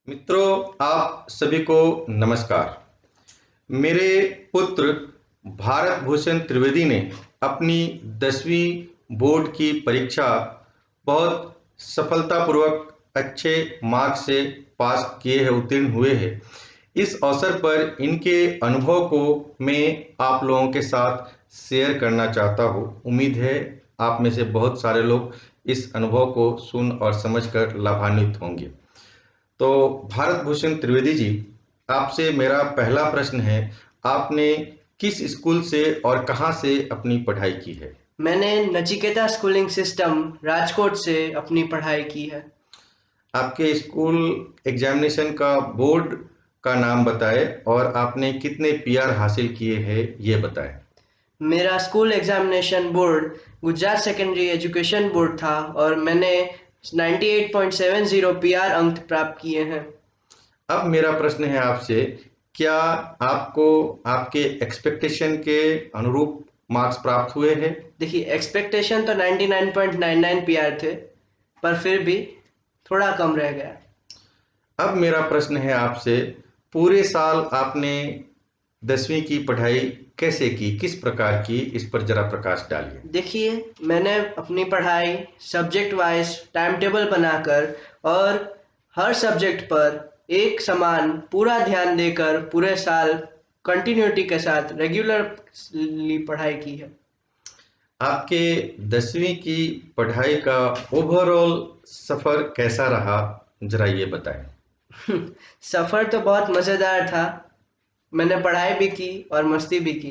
मित्रों, आप सभी को नमस्कार। मेरे पुत्र भारत भूषण त्रिवेदी ने अपनी 10वीं बोर्ड की परीक्षा बहुत सफलतापूर्वक अच्छे मार्क्स से पास किए हैं, उत्तीर्ण हुए हैं। इस अवसर पर इनके अनुभव को मैं आप लोगों के साथ शेयर करना चाहता हूँ। उम्मीद है आप में से बहुत सारे लोग इस अनुभव को सुन और समझकर लाभान्वित होंगे। तो भारत भूषण त्रिवेदी जी, आपसे मेरा पहला प्रश्न है, आपने किस स्कूल से और कहाँ से अपनी पढ़ाई की है? मैंने नचिकेता स्कूलिंग सिस्टम राजकोट से अपनी पढ़ाई की है। आपके स्कूल एग्जामिनेशन का बोर्ड का नाम बताएं और आपने कितने पीआर हासिल किए हैं ये बताएं। मेरा school examination board Gujarat secondary education board था और मैंने 98.70 पीआर अंक प्राप्त किए हैं। अब मेरा प्रश्न है आपसे, क्या आपको आपके एक्सपेक्टेशन के अनुरूप मार्क्स प्राप्त हुए हैं? देखिए, एक्सपेक्टेशन तो 99.99 पीआर थे, पर फिर भी थोड़ा कम रह गया। अब मेरा प्रश्न है आपसे, पूरे साल आपने 10वीं की पढ़ाई कैसे की, किस प्रकार की, इस पर जरा प्रकाश डालिए। देखिए, मैंने अपनी पढ़ाई सब्जेक्ट वाइज टाइम टेबल बनाकर और हर सब्जेक्ट पर एक समान पूरा ध्यान देकर पूरे साल कंटिन्यूटी के साथ रेगुलरली पढ़ाई की है। आपके 10वीं की पढ़ाई का ओवरऑल सफर कैसा रहा, जरा ये बताएं। सफ़र तो बहुत मज़ेदार था। मैंने पढ़ाई भी की और मस्ती भी की।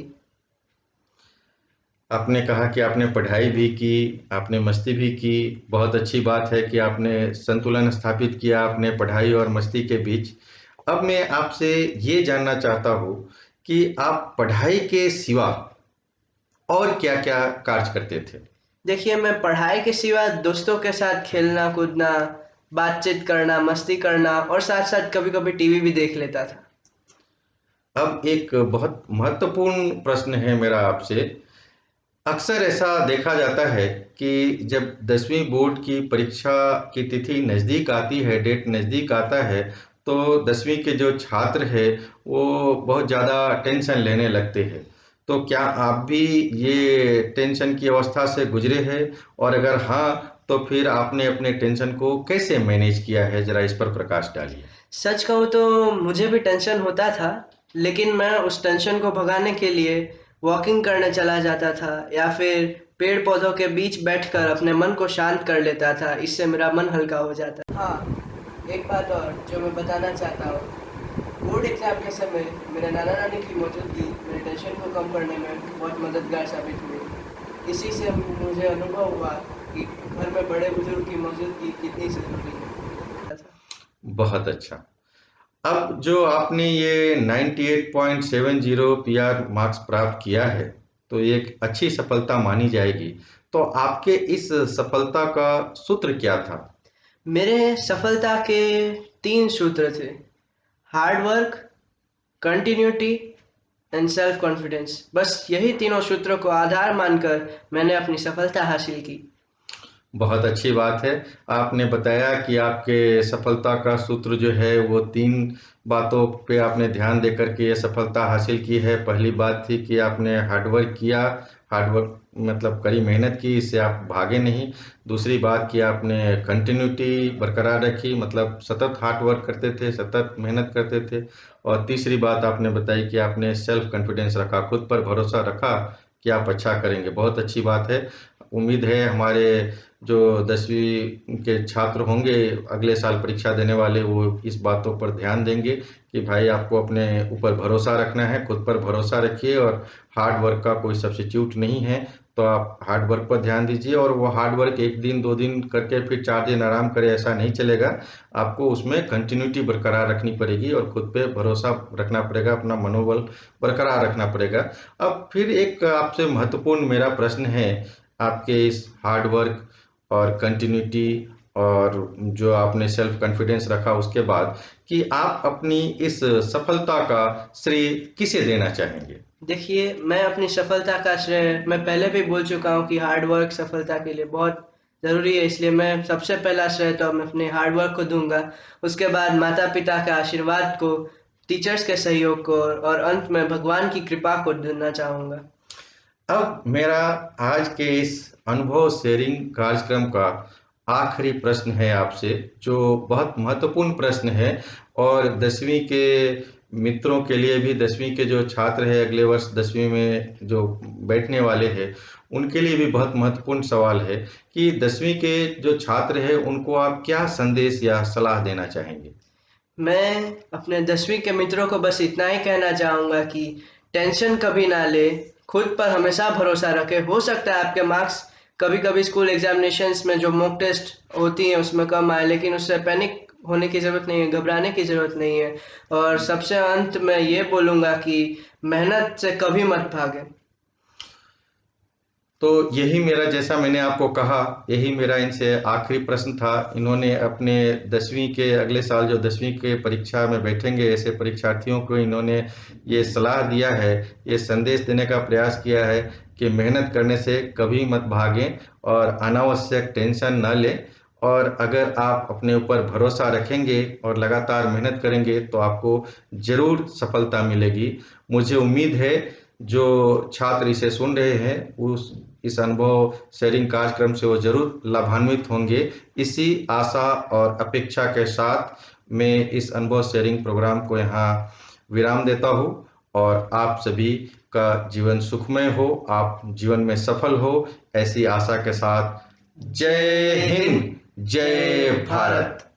आपने कहा कि आपने पढ़ाई भी की, आपने मस्ती भी की। बहुत अच्छी बात है कि आपने संतुलन स्थापित किया अपने पढ़ाई और मस्ती के बीच। अब मैं आपसे ये जानना चाहता हूँ कि आप पढ़ाई के सिवा और क्या-क्या कार्य करते थे? देखिए, मैं पढ़ाई के सिवा दोस्तों के साथ खेलना कूदना, बातचीत करना, मस्ती करना और साथ साथ कभी कभी टीवी भी देख लेता था। अब एक बहुत महत्वपूर्ण प्रश्न है मेरा आपसे। अक्सर ऐसा देखा जाता है कि जब 10वीं बोर्ड की परीक्षा की तिथि नज़दीक आती है, डेट नज़दीक आता है, तो 10वीं के जो छात्र हैं, वो बहुत ज़्यादा टेंशन लेने लगते हैं। तो क्या आप भी ये टेंशन की अवस्था से गुज़रे हैं? और अगर हाँ, तो फिर आपने अपने टेंशन को कैसे मैनेज किया है? ज़रा इस पर प्रकाश डालिए। सच कहूँ तो मुझे भी टेंशन होता था, लेकिन मैं उस टेंशन को भगाने के लिए वॉकिंग करने चला जाता था या फिर पेड़ पौधों के बीच बैठकर अपने मन को शांत कर लेता था। इससे मेरा मन हल्का हो जाता था। हाँ, एक बात और जो मैं बताना चाहता हूँ, बोर्ड एग्जाम के समय मेरे नाना नानी की मौजूदगी मेरे टेंशन को कम करने में बहुत मददगार साबित हुई। इसी से मुझे अनुभव हुआ कि घर में बड़े बुजुर्ग की मौजूदगी कितनी ज़रूरी है। बहुत अच्छा। अब जो आपने ये 98.70 पीआर मार्क्स प्राप्त किया है, तो ये एक अच्छी सफलता मानी जाएगी। तो आपके इस सफलता का सूत्र क्या था? मेरे सफलता के 3 सूत्र थे: hard work, continuity and self confidence. बस यही तीनों सूत्रों को आधार मानकर मैंने अपनी सफलता हासिल की। बहुत अच्छी बात है। आपने बताया कि आपके सफलता का सूत्र जो है वो 3 बातों पे आपने ध्यान दे कर के ये सफलता हासिल की है। पहली बात थी कि आपने हार्ड वर्क किया, हार्ड वर्क मतलब कड़ी मेहनत की, इससे आप भागे नहीं। दूसरी बात कि आपने कंटिन्यूटी बरकरार रखी, मतलब सतत हार्ड वर्क करते थे, सतत मेहनत करते थे। और तीसरी बात आपने बताई कि आपने सेल्फ कॉन्फिडेंस रखा, खुद पर भरोसा रखा कि आप अच्छा करेंगे। बहुत अच्छी बात है। उम्मीद है हमारे जो 10वीं के छात्र होंगे अगले साल परीक्षा देने वाले, वो इस बातों पर ध्यान देंगे कि भाई आपको अपने ऊपर भरोसा रखना है, खुद पर भरोसा रखिए और हार्ड वर्क का कोई सब्स्टिट्यूट नहीं है। तो आप हार्ड वर्क पर ध्यान दीजिए और वो हार्ड वर्क 1 दिन 2 दिन करके फिर 4 दिन आराम करें, ऐसा नहीं चलेगा। आपको उसमें कंटिन्यूटी बरकरार रखनी पड़ेगी और खुद पे भरोसा रखना पड़ेगा, अपना मनोबल बरकरार रखना पड़ेगा। अब फिर एक आपसे महत्वपूर्ण मेरा प्रश्न है, आपके इस हार्ड वर्क और कंटिन्यूटी और जो आपने सेल्फ कॉन्फिडेंस रखा उसके बाद, कि आप अपनी इस सफलता का श्रेय किसे देना चाहेंगे? देखिए, मैं अपनी सफलता का श्रेय मैं पहले भी बोल चुका हूँ कि हार्ड वर्क सफलता के लिए बहुत ज़रूरी है, इसलिए मैं सबसे पहला श्रेय तो मैं अपने हार्ड वर्क को दूंगा, उसके बाद माता पिता के आशीर्वाद को, टीचर्स के सहयोग को, और अंत में भगवान की कृपा को देना चाहूँगा। अब मेरा आज के इस अनुभव शेयरिंग कार्यक्रम का आखिरी प्रश्न है आपसे, जो बहुत महत्वपूर्ण प्रश्न है और 10वीं के मित्रों के लिए भी, 10वीं के जो छात्र हैं अगले वर्ष 10वीं में जो बैठने वाले हैं उनके लिए भी बहुत महत्वपूर्ण सवाल है कि 10वीं के जो छात्र हैं उनको आप क्या संदेश या सलाह देना चाहेंगे? मैं अपने 10वीं के मित्रों को बस इतना ही कहना चाहूँगा कि टेंशन कभी ना ले, खुद पर हमेशा भरोसा रखें। हो सकता है आपके मार्क्स कभी कभी स्कूल एग्जामिनेशंस में जो मॉक टेस्ट होती हैं उसमें कम आए, लेकिन उससे पैनिक होने की ज़रूरत नहीं है, घबराने की ज़रूरत नहीं है। और सबसे अंत में ये बोलूँगा कि मेहनत से कभी मत भागें। तो यही मेरा, जैसा मैंने आपको कहा, यही मेरा इनसे आखिरी प्रश्न था। इन्होंने अपने 10वीं के अगले साल जो 10वीं के परीक्षा में बैठेंगे ऐसे परीक्षार्थियों को इन्होंने ये सलाह दिया है, ये संदेश देने का प्रयास किया है कि मेहनत करने से कभी मत भागें और अनावश्यक टेंशन न लें, और अगर आप अपने ऊपर भरोसा रखेंगे और लगातार मेहनत करेंगे तो आपको ज़रूर सफलता मिलेगी। मुझे उम्मीद है जो छात्र इसे सुन रहे हैं उस इस अनुभव शेयरिंग कार्यक्रम से वो जरूर लाभान्वित होंगे। इसी आशा और अपेक्षा के साथ मैं इस अनुभव शेयरिंग प्रोग्राम को यहाँ विराम देता हूँ और आप सभी का जीवन सुखमय हो, आप जीवन में सफल हो, ऐसी आशा के साथ। जय हिंद, जय भारत।